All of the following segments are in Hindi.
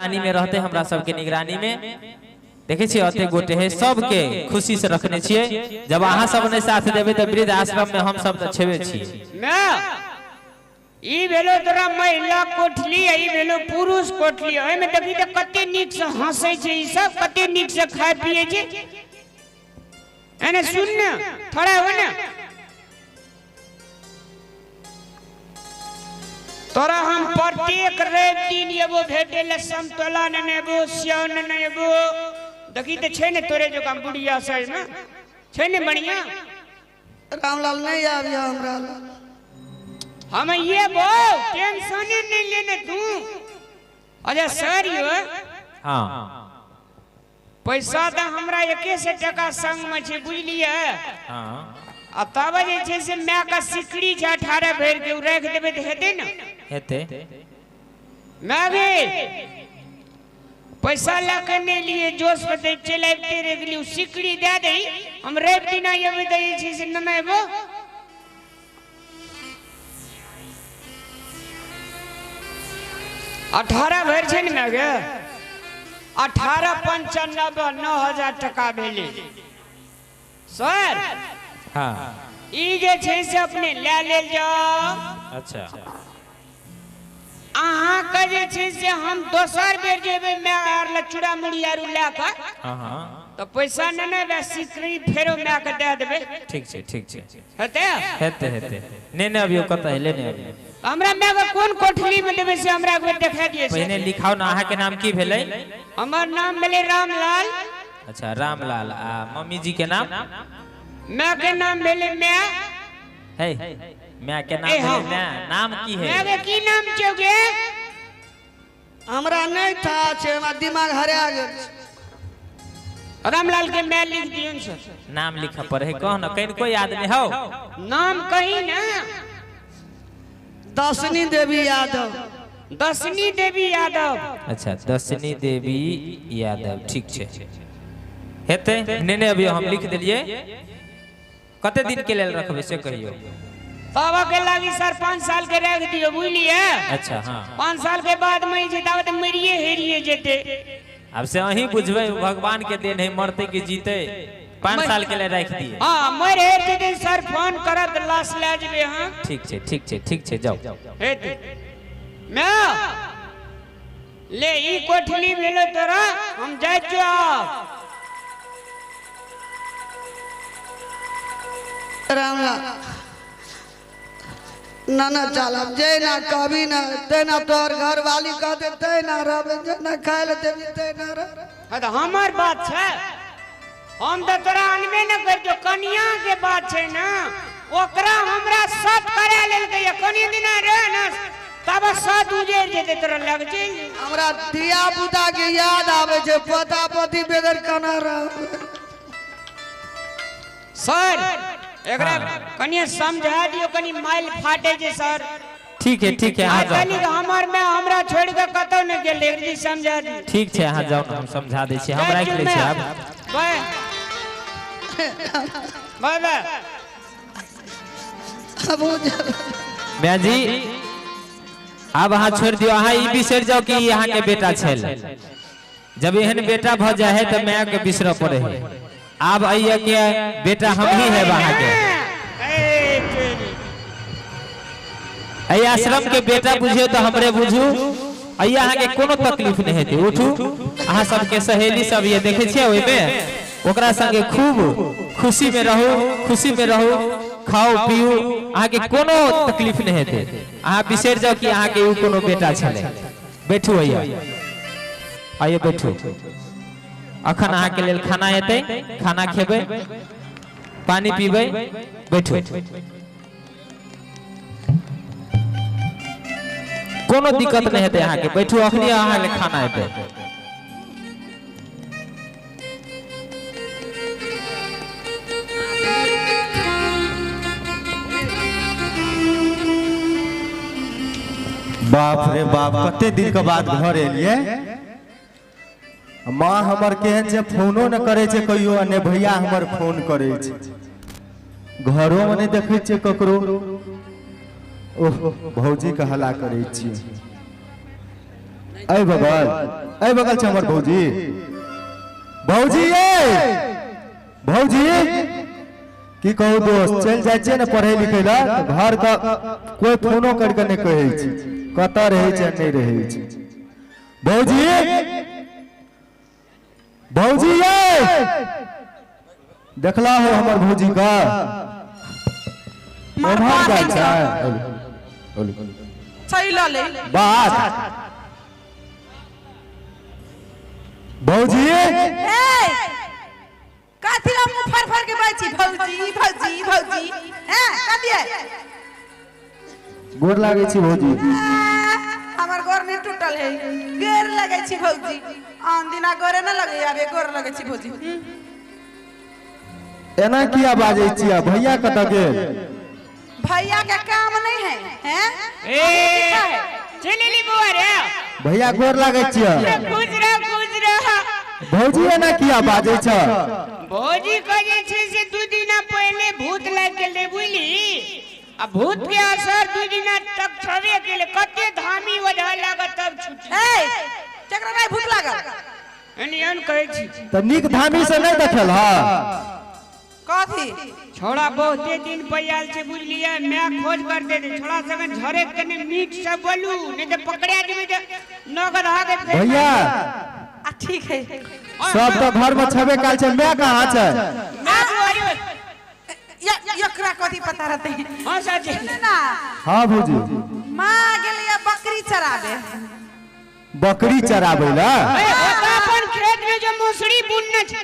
निगरानी में रहते हमरा सबके निगरानी में देखे छिए अते गोटे है सबके खुशी से रखने छिए। जब अहाँ सब ने साथ देबे त वृद्ध आश्रम में हम सब त छेबे छिए। ना ई भेलो तोरा महिला कोठली ई भेलो पुरुष कोठली ओय में देखी त कते नीक से हंसै छै ई सब कते नीक से खाय पिए छै। एने सुन न थोड़ा हो न तोरा हम प्रत्येक रवि दिन एगो भेटे ले समतोला न नेबो स्याव न नेबो देखी त छै ने तोरे जो काम बुढ़िया साइज में छै ने बढ़िया। रामलाल नहीं आविया हमरा हम ये बो टेंशन नहीं लेने तू अरे सर यो हां पैसा त हमरा 1 टका संग में छै बुझलिए। हां आ तब जे छै से मैं का सिकड़ी छै 18 भर के रख देबे त हेते न हेते मैं भी पैसा लाके नहीं लिए जोश पे चलाते रे गली सिकड़ी दे दे हम रेप दिन आवे दे छै से न नेबो 18 भर छै न मैं 1895 9000 टका भेले सर। हां ई जे छै से अपने ले ले जाओ। अच्छा अहाँ का जे छै से हम दोसर बेर जेबे मैं आर लचुड़ा मुड़ी आरु लाका हां हां तो पैसा न ने बे सिकड़ी फेरो मैं के दे देबे। ठीक छै हेते हेते हेते ने ने अभी कत ले ने अभी हमरा मैं के कोन कोठली में देबे से हमरा के देखा दिए से पहले लिखाओ ना। अहाँ के नाम की भेलै? हमर नाम भेले रामलाल। अच्छा रामलाल। आ मम्मी जी के नाम? मैं के नाम भेले मैं है मैं के नाम भेले मैं। नाम की है? मैं के की नाम छौगे? हमरा नहीं था छे हमरा दिमाग हरा गेल। रामलाल के मैं लिख दियन सर। नाम लिखा पर है कह न कहीं कोई आदमी हो नाम कहीं ना दसनी देवी यादव। दसनी देवी यादव। अच्छा दसनी देवी यादव ठीक छे हेते ने ने अभी हम लिख देलिए। कते दिन के लेल रखबे से कहियो? बाबा के लागी सर 5 साल के रख दियो बुझलिए। अच्छा हां 5 साल के बाद मई जेता त मरिए हेरिए जेते। अब से अही बुझबे भगवान के देन है मरते के जीते 5 साल के लिए रख दिए। हां मर हेर जेते सर फोन करत लाश ले जेबे। हां ठीक छे जाओ हेते मैं ले ई कोठली भेलो तोरा हम जाय जाओ। रामलाल ना चलब जे ना कभी ना ते ना तोर घर वाली कह दे ते ना रहबे जे ना खाए ले देबी ते ना रह। त हमर बात छै हम त तोरा अनबे न कर जो कन्या के बात छै ना ओकरा हमरा साथ करे लेल के कनी दिन रह ना तब साथ उजेड़ जेते तोरा लग छै। हमरा दिया बुता के याद आवे छै पता पति बेगर कना रह। सर एकरा कनी समझा दियो कनी माइल फाटे जे सर। ठीक है आ जाओ। कनी हमर में हमरा छोड़ के कतो न गेल जी समझा दी। ठीक छे आ जाओ हम समझा दे छी। हम राख ले छी अब बाय बाय बाय अब मैं जी अब अहाँ छोड़ दियो। अहाँ ई बिसर जाओ कि यहाँ के बेटा छल। जब एहन बेटा भ जाए है तो मैं के बिसर पड़े है। अब आइए के बेटा हम ही है वहां के आई आश्रम के बेटा बुझियो तो हमरे बुझू। आई यहाँ के कोनो तकलीफ नहीं हेते। उठू अहाँ सबके सहेली सब ये देखे छिए ओइ में ओकरा संगे खूब खुशी में रहू खाओ पियो। अहाँ के कोनो तकलीफ नहीं हेते। अहाँ बिसर जाओ कि अहाँ के कोनो बेटा छले। बैठू आइए बैठू। अखन अहाँ के लेल खाना हेते खाना खेबे पानी पीबे बैठू। कोनो दिक्कत नहीं हेते अहाँ के बैठू अखनी अहाँ ले खाना हेते। बाप रे बाप कते दिन के बाद घर एलिए। माँ हमर केहन छे फोनो न करे छे कहियो ने भैया हमर फोन करे छे घरों में नहीं देखे छे ककरो। ओह भौजी के हला करे छी ऐ बगल छ हमर भौजी भौजी भौजी की कहू दोस्त चल जाय छै ने पढ़े लिखे ला घर का कोई फोनो करके नहीं कहै छै कतऽ रहै छै नहीं रहै छै भौजी भौजी देखला हो हमर भौजी का मार जाय छै चल ले बात भौजी काथिला मुंह फर फर के बाई छी भौजी भौजी भौजी हैं कदिए गोर लागे छी भौजी हमर गोर नहीं टूटल है गोर लगे छी भौजी आन दिना गोरे न लगे आबे गोर लगे छी भौजी एना किया बाजै छियै भैया कतऽ गेल भैया के काम नहीं है हैं ए चलेली बुआ रे भैया गोर लागे छियै खुश रह भौजी एना किया बाजै छ भौजी कहे छै से 2 दिन पहले भूत लाग गेलै बुझली आ भूत के असर 2 दिन तक छबे केले कते धामी वजह लागत तब छुटी ए चकरा नहीं भूत लागल एनियन कहै छी त नीक धामी से नहीं देखल ह कथी छोड़ा बहुते दिन पयाल से बुझलिए मैं खोज कर दे छोड़ा संग झरे कने मीट सब बोलू नहीं तो पकड़िया जेबे त नगद हागे भैया आ ठीक है सब तो घर में छबे काल छै मैं कहां छै एकरा कथी पता रहते हां सच ना हां भौजी मां गेलिए बकरी चराबे बकरी चराबै ला ए ओता अपन खेत में जो मौसरी बुनना छै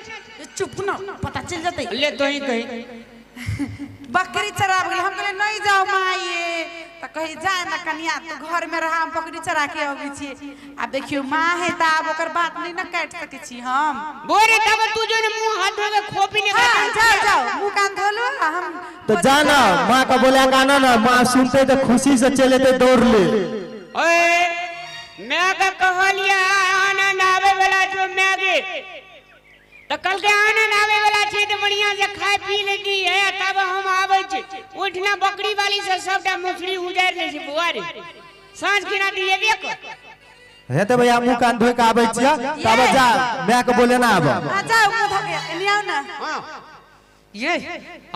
चुप ना पता चल जाते ले तो ही कही बकरी चराब गेल हम कहले नहीं जाओ माये त कही जाए ना कनिया तू घर में रहा हम बकरी चरा के आबै छी अब देखियो मां है त अब ओकर बात नहीं ना काट सके छी हम बोरे तब तू जो ने मुंह हाथ धो के खोपी ले जाओ मुंह कान धोलो हम तो जाना मां का बोला गाना ना मां सुनते तो खुशी से चले ते दौड़ ले ओए मैं का कहलिया आनंद आवे वाला जो मैं गे तो कल के आनंद आवे वाला छै तो बढ़िया से खाए पी लेती है तब हम आवे छै उठना बकरी वाली से सबटा मछली उजार ले छै बुआ रे सांझ किना दिए बे को हे तो भैया मुंह कान धोइ के आबै छिया तब जा मैं के बोले ना आब आ जाओ मुंह धो के एलियाओ ना हां ये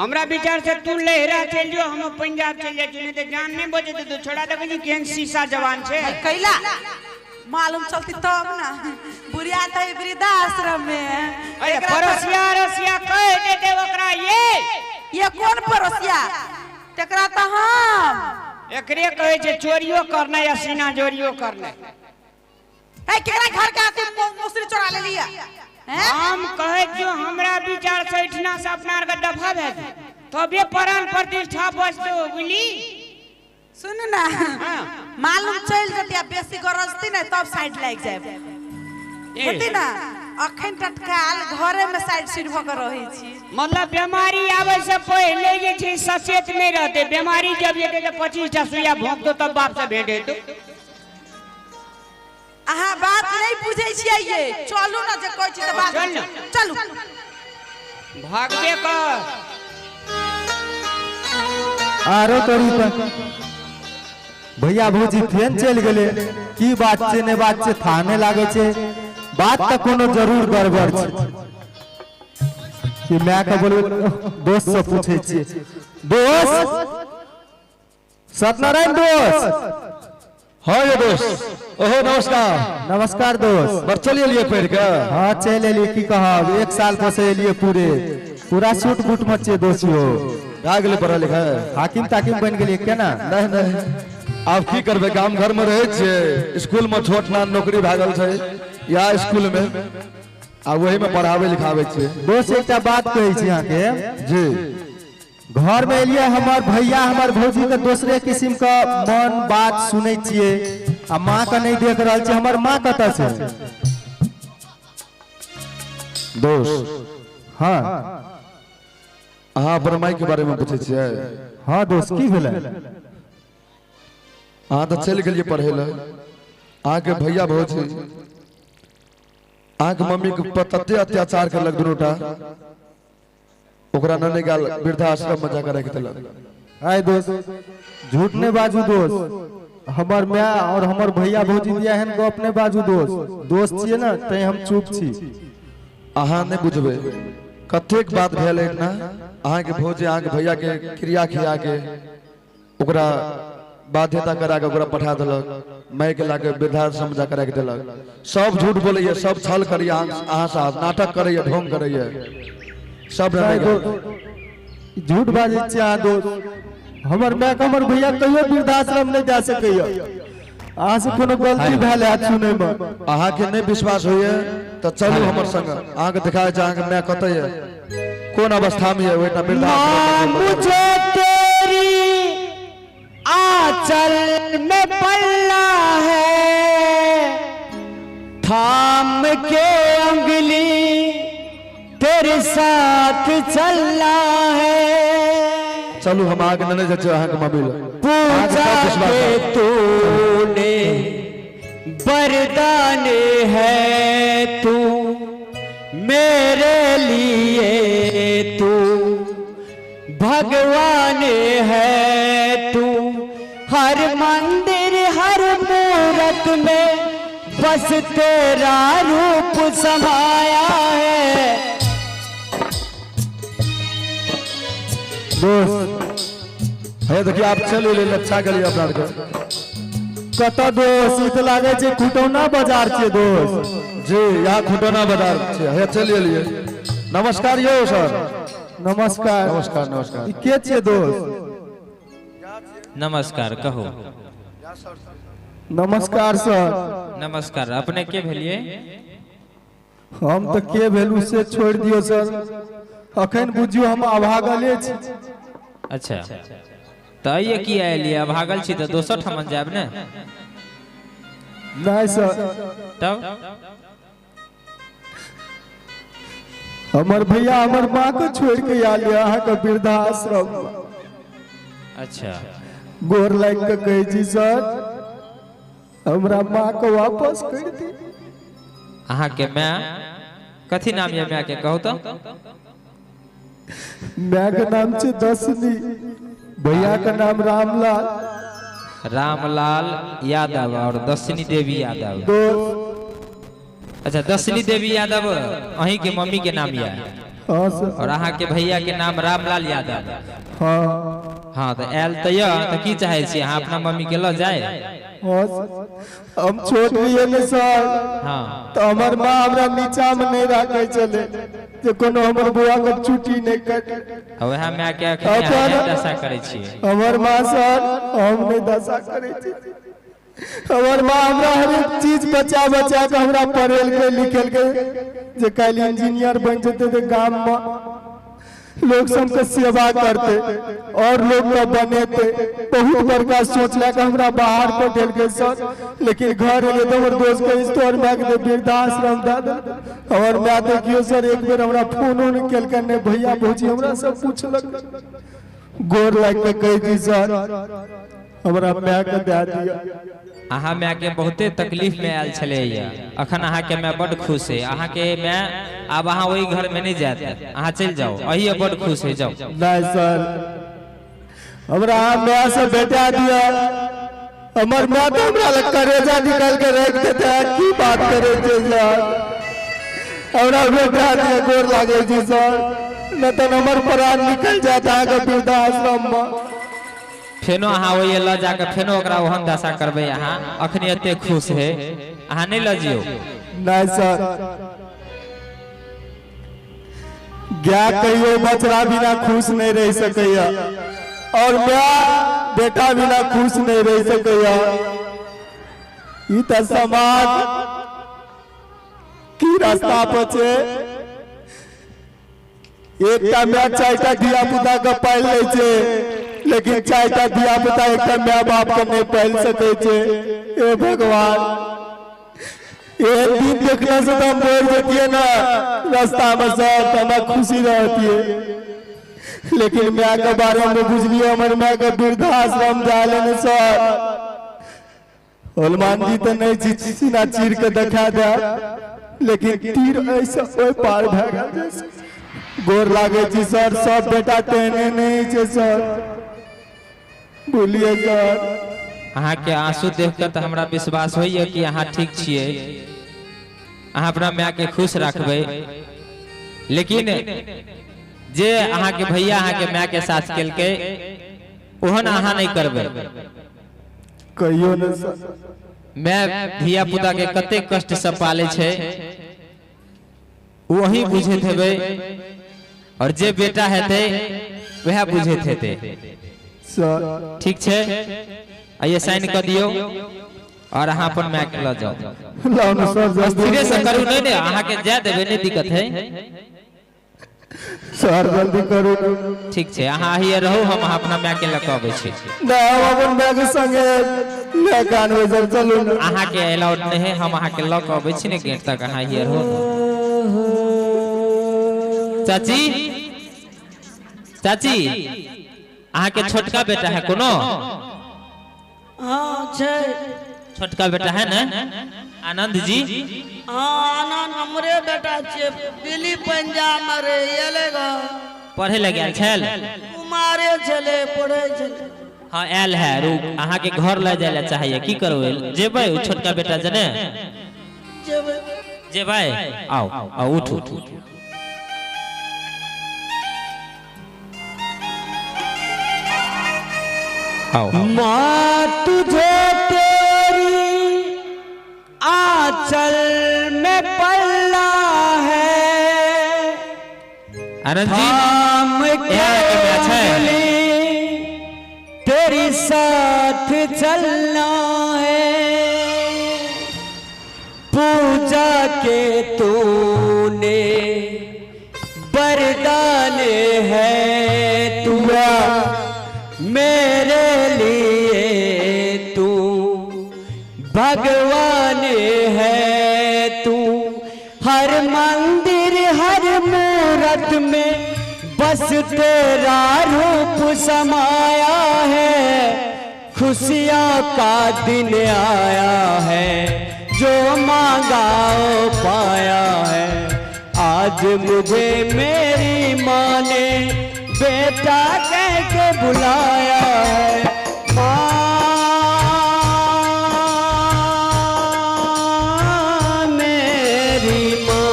हमरा विचार से तू लहरा चल जो हम पंजाब चल जा नहीं तो जान नहीं बजे तो छोड़ा दे कि केहन शीशा जवान छे कैला मालूम चलती तब ना बुढ़िया तो वृद्धाश्रम में अरे परोसिया रसिया कह देते ओकरा ये कौन परोसिया तकरा तो हम एकरे कहे छे चोरियो करना या सीना जोरियो करना ए केकरा घर के आके मौसरी चोरा ले लिया हैं हम कहे जो हमरा विचार से इठना से अपना के दफा भे तबे प्राण प्रतिष्ठा बचतो बुझली सुन ना मालूम चल जतिया बेसी गरजती ना तब साइड लाग जाए होती ना अखन तत्काल घरे में साइड सीट भ के रही छी मतलब बीमारी आवे से पहले जे छै सचेत नहीं रहते बीमारी जब ये तो 25 टा सुइया भोंक दो तब बाप से भेंट हेतु अहाँ बात नहीं बुझे छियै ये चलू ना जे कहै छी त बात चल ना। चलू भागबे कर आरो तोरी पर भैया भौजी फेन चल गेले की बात छै ने बात छै थाने लागे छै बात त कोनो जरूर गड़बड़ छै कि मैं के बोलू दोस्त से पूछे छी दोस्त सत्यनारायण दोस्त हाँ ये दोस्त ओहो नमस्कार नमस्कार दोस्त बर चलिए लिए पेड़ के हाँ चल एलिए की कहब 1 साल पर से एलिए पूरा सूट बूट में छे दोस्तियो आ गेले पढ़ा लिखा हाकिम ताकिम बन गेलिए केना नहीं नहीं आप की करबे गांव घर में रहे छे स्कूल में छोट नान नौकरी भागल छे या स्कूल में आ वही में पढ़ावे लिखावे छे दोस्त एकटा बात कहै छी अहाँ के जी घर में एलिए हमर भैया हमर भौजी के दूसरे किस्म का मन बात सुनै छियै आ माँ के नहीं देख रहल छी हमर माँ कतऽ छै दोस्त हाँ अहाँ अपन माई के बारे में पूछे छिए हाँ दोस्त की भेलै अहाँ तो चल गेलिए पढ़े ले अहाँ के भैया भौजी अहाँ के मम्मी के ऊपर तते अत्याचार करलक दुनूटा ओकरा न निकाल वृद्धाश्रम में जाकर रख देलक आय दोस्त झूठ नहीं बाजू दोस्त हमर माय और हमर भैया भौजी दिया हन गप ने बाजू दोस्त छिए ना तै हम चुप छी। अहाँ नहीं बुझबे कतेक बात भेल है ना, अहाँ के भौजी अहाँ के भैया के क्रिया खिया के ओकरा बाध्यता करा के ओकरा पठा देलक, माय के लाके वृद्धाश्रम जा करा के देलक। सब झूठ बोलैया, सब छल करैया, अहाँ साथ नाटक करैया, ढोंग करैया, सब झूठ बाजै छी अहाँ दोस्त। हमर माय के हमर भैया कहियो वृद्धाश्रम नहीं जा सकैया। अहाँ से कोनो गलती भेल है सुनै में, अहाँ के नहीं विश्वास होइए तो चलू हमर संग, अहाँ के दिखाए छै अहाँ के माय कतै है, कोन अवस्था में है ओइटा वृद्धाश्रम। मुझे तेरी आंचल में पल्ला है, थाम के उंगली तेरे साथ चलना है। चलू हम आगे नने जचे अहाँ के मम्मी लो पूजा के तूने वरदान है तू मेरे लिए, तू भगवान है तू। हर मंदिर हर मूरत में बस तेरा रूप समाया है। दोस्त हे देखिए आप चलू ले अच्छा गली अपना के कत दोस्त इत लागे छै खुटौना बाजार छै दोस्त। जी यहाँ खुटौना बाजार छै, हे चलिए लिए। नमस्कार यो सर। नमस्कार नमस्कार नमस्कार। ई के छै दोस्त? नमस्कार कहू। नमस्कार सर। नमस्कार, अपने के भेलिए? हम तो के भेलू से छोड़ दियो सर, अखन बुझियो हम अभागले छी। अच्छा तो ये किया एलिए? भागल छी तो दोसर ठमन जाब ने? नहीं सर, तब हमर भैया हमर माँ को छोड़ के आ लिया अहाँ के वृद्धाश्रम। अच्छा गोर लाग के कहे छी सर हमरा माँ को वापस कर दी। अहाँ के माँ कथी नाम ये माँ के कहू तो? माँ के नाम छै दसनी, भैया का नाम रामलाल। रामलाल यादव और दसनी देवी यादव। दोस्त अच्छा दसनी देवी यादव अहीं के मम्मी के नाम या? हाँ सर। और अहाँ के भैया के नाम रामलाल यादव? हाँ हाँ तो आयल तो की चाहे छी अहाँ अपना मम्मी के ल जाए? हाँ सर। हम छोट रहिए ने सर, हाँ तो हमर माँ हमरा नीचा में नहीं रखे चले जे कोनो हमर बुआ के छुट्टी नहीं कटे। वह मैं क्या दशा करे छी? हमर माँ सर हम नहीं दशा करे छी। हमर माँ हमरा हर एक चीज बचा बचा के हमरा पढ़ेल के लिखेल के जे कल इंजीनियर बन जेते तो गांव में लोग सबके सेवा करते और लोग का बनेते। बहुत बड़का सोच लेके हमरा बाहर पढ़ेल के सर, लेकिन घर एले तो हमर दोस्त के स्टोर में के वृद्धाश्रम दे दे। और मैं देखियो सर एक बेर हमरा फोनो नहीं केल के, ने भैया भौजी हमरा सब पूछलक। गोर लाग के कह दी सर हमरा माँ के दे दिया। अहाँ माँ के बहुते तकलीफ में आयल छले, अखन अहाँ के माँ बड़ खुश है। अहाँ के माँ अब अहाँ वही घर में नहीं जाते, अहाँ चल जाओ, अही बड़ खुश है, जाओ। नहीं सर हमरा माँ से बेटा दिया, हमर माँ तो हमरा लग करेजा निकाल के रख देते हैं। की बात करे छे सर, हमरा बेटा दिया। गोर लागे छी सर, न तो हमर प्राण निकल जाता है वृद्धाश्रम में। फेनो अहाँ वही ल जाके फेनो ओकरा ओहन दशा करबे। अहाँ अखनी एते खुश है, अहाँ नहीं ल जियो। नहीं सर, गाय कहियो बछड़ा बिना खुश नहीं रह सकैया, और माँ बेटा बिना खुश नहीं रह सकैया। ई त समाज की रास्ता पर छे। एकटा माँ चारिटा धिया पुता के पाल ले छे, लेकिन चारिटा धिया पुता एकटा माँ बाप के नहीं पाल सके छे। ए भगवान, एक दिन देखने से तो हम बोल देती ना रास्ता में सर, तो हमें खुशी रहती है। लेकिन माँ के बारे में बुझलिए, हमारे माँ के वृद्धाश्रम जाले ने सर, हनुमान जी तो नहीं सीना चीर के दिखा दे, लेकिन तीर ऐसा कोई पार भागा जैसे। गोर लागे छी सर, सब बेटा तेने नहीं छे सर, बोलिए सर। अहाँ के आंसू देखकर तो हमरा विश्वास होइए कि अहाँ ठीक छिए, अहाँ अपना माँ के खुश रखबै। लेकिन जे अहाँ के भैया अहाँ के माँ के साथ केलकै ओहन अहाँ नहीं करबै। कहियो न मैं धिया पुता के कते कष्ट से पाले छे वही बुझे थे, और जे बेटा हेते वह बुझे थे। सर ठीक छे, आइए साइन कर दियो और अहाँ अपन माँ के ल जाओ। लाओ न सर जल्दी धीरे से करू, नहीं नहीं अहाँ के जा देबे नहीं दिक्कत है। सर जल्दी करू। ठीक छे, अहाँ ही रहो, हम अपना माँ के लक आबै छी। ना हम अपन बैग संगे लेके आनबै सर, चलू न। अहाँ के अलाउड नहीं है, हम अहाँ के लक आबै छी ने गेट तक, अहाँ ही रहो। चाची चाची अहाँ के छोटका बेटा है कोनो? हाँ छै। छोटका बेटा है ना आनंद जी? हाँ आनंद हमरे बेटा छै, दिल्ली पंजाब में रे एलेगा पढ़े लगे आयल छल? कुमारे छले पढ़े छले। हाँ आयल है, रुक अहाँ के घर ले जाय ला चाहिए, की करबै जेबै छोटका बेटा जने जेबै जेबै? आओ आओ उठ उठ उठ। आओ माँ तुझे तेरी आंचल में पल्ला है, आनंद जी थाम के उंगली तेरी साथ चलना है। पूजा के तूने बरदाने है तुआ मेरे लिए, तू भगवान है। तू हर मंदिर हर मूरत में बस तेरा रूप समाया है। खुशियों का दिन आया है, जो मांगा वो पाया है। आज मुझे मेरी माँ ने बेटा कह के बुलाया है। माँ मेरी माँ।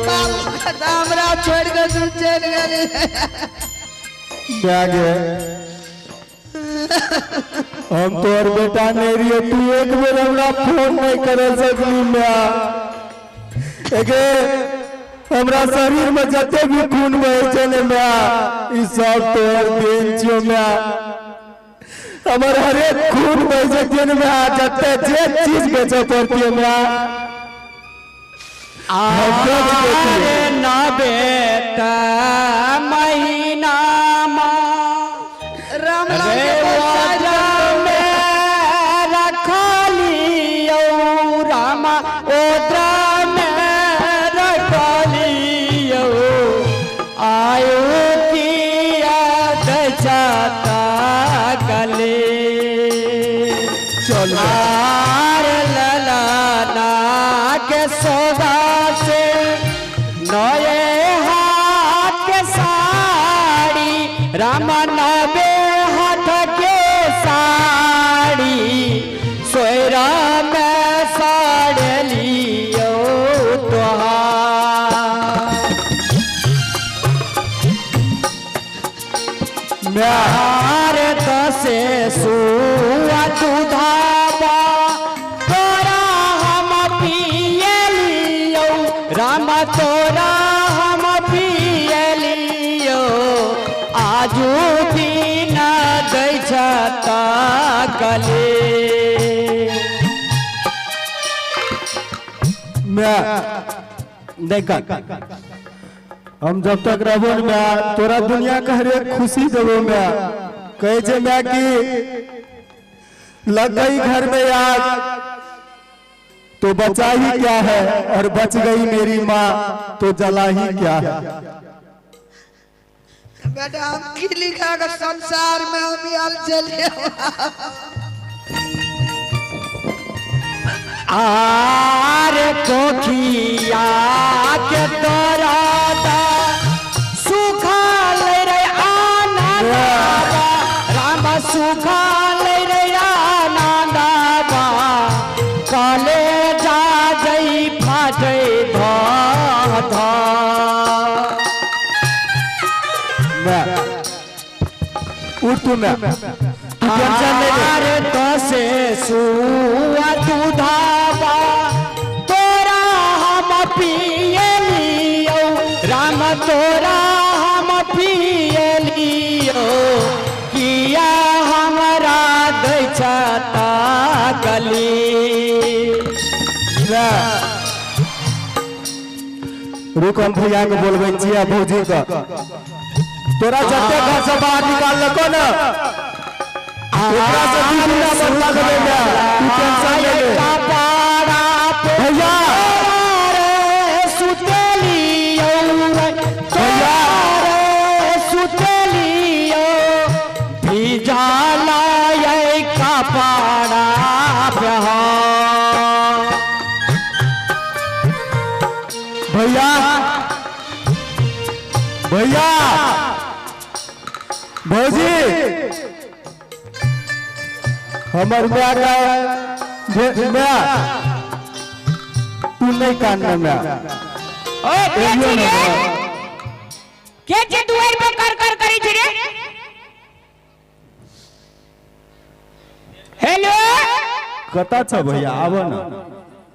बाबू का दामरा छोड़ के तू चल गए। बैग हम तोर बेटा नहीं रहिए, तू एक बेर हमरा फोन नहीं करे सकली माँ। एके हमरा शरीर में जते भी खून बहे छै ने माँ, ई सब तोर देन छियो माँ। हमर हर एक खून बहे छै ने माँ, जते जे चीज बेचो पड़ती माँ। आरे ना बेटा महीना राम सौदा से नए हाथ के साड़ी, रामा नबे हाथ के साड़ी, सोयरा में साड़ लियो तोहार दसे सुआ दूधाबा तोरा हम पिए लियो, रामा तोरा हम पिए लियो। आजू दिन दै छता गले मैं देखा हम जब तक रहबो मैं तोरा दुनिया का हर एक खुशी देबो मैं। कहे छे मैं कि लग गई घर में आग तो बचा ही क्या है, और बच गई मेरी माँ तो जला ही क्या है। बेटा हम की लिखा का संसार में हम यार चले आर कोठिया के तोरादा सुखा ले रे आना राम सुखा ले रे बाजे धा धा उठ तू मैं टेंशन ले अरे तो से सुआ दूधावा तोरा हम पिए लियो राम तोरा हम पिए लियो किया हमरा दै छता गली रुक हम भैया के बोलबे छिया भौजी का तोरा जते घर से बाहर निकाल लको ना ओकरा से दूसरा बदला देबे ना तू टेंशन ले ले भैया रे सुतेलियो भैया रे सुतेलियो भिजाला ये कपड़ा पहा भैया भैया भौजी हमर मैं मैं तू नहीं कानना मैं ओए के जे दुआर पे कर करी छी रे हेलो कता छ भैया आव ना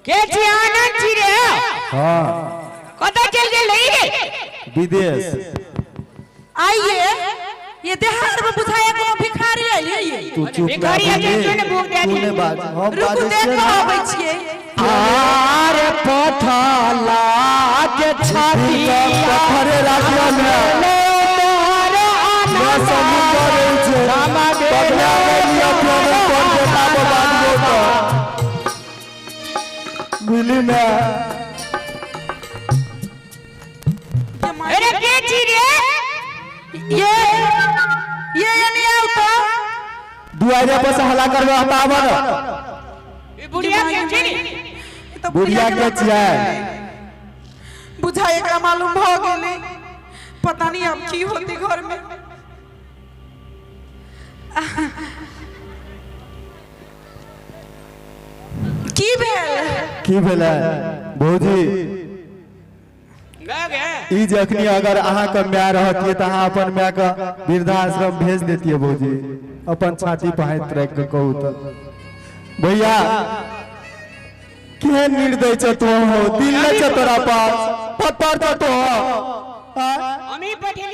के छी आनंद छी रे हां कता चल गेल रे विदेश आइए ये देहात में बुझाया कोनो भिखारी है ये तू चुप भिखारी है जो ने भूख दे तूने बात हम रुक बात देख के आबै छिए आरे पठाला के छाती पत्थरे राखिया में मैं समुद्र रे छे पगला लिया प्यार कोन देता बाबू तो मिली ना अरे के छी रे ये नहीं आवता दुआरे पर से हला करवा हटावा ना ई बुढ़िया के छी रे तो बुढ़िया के छिया बुझाए का मालूम भ गेले पता नहीं अब की होती घर में की भेलै भौजी गा गे ई जखनी अगर अहाँ के माय रहतिए त अहाँ अपन माय के वृद्धाश्रम भेज देतिए भौजी अपन छाती पर हाथ रख के कहू त भैया के निर्दय छ तो हो दिल न छ तोरा पास पत्थर छ तो हमी पठेली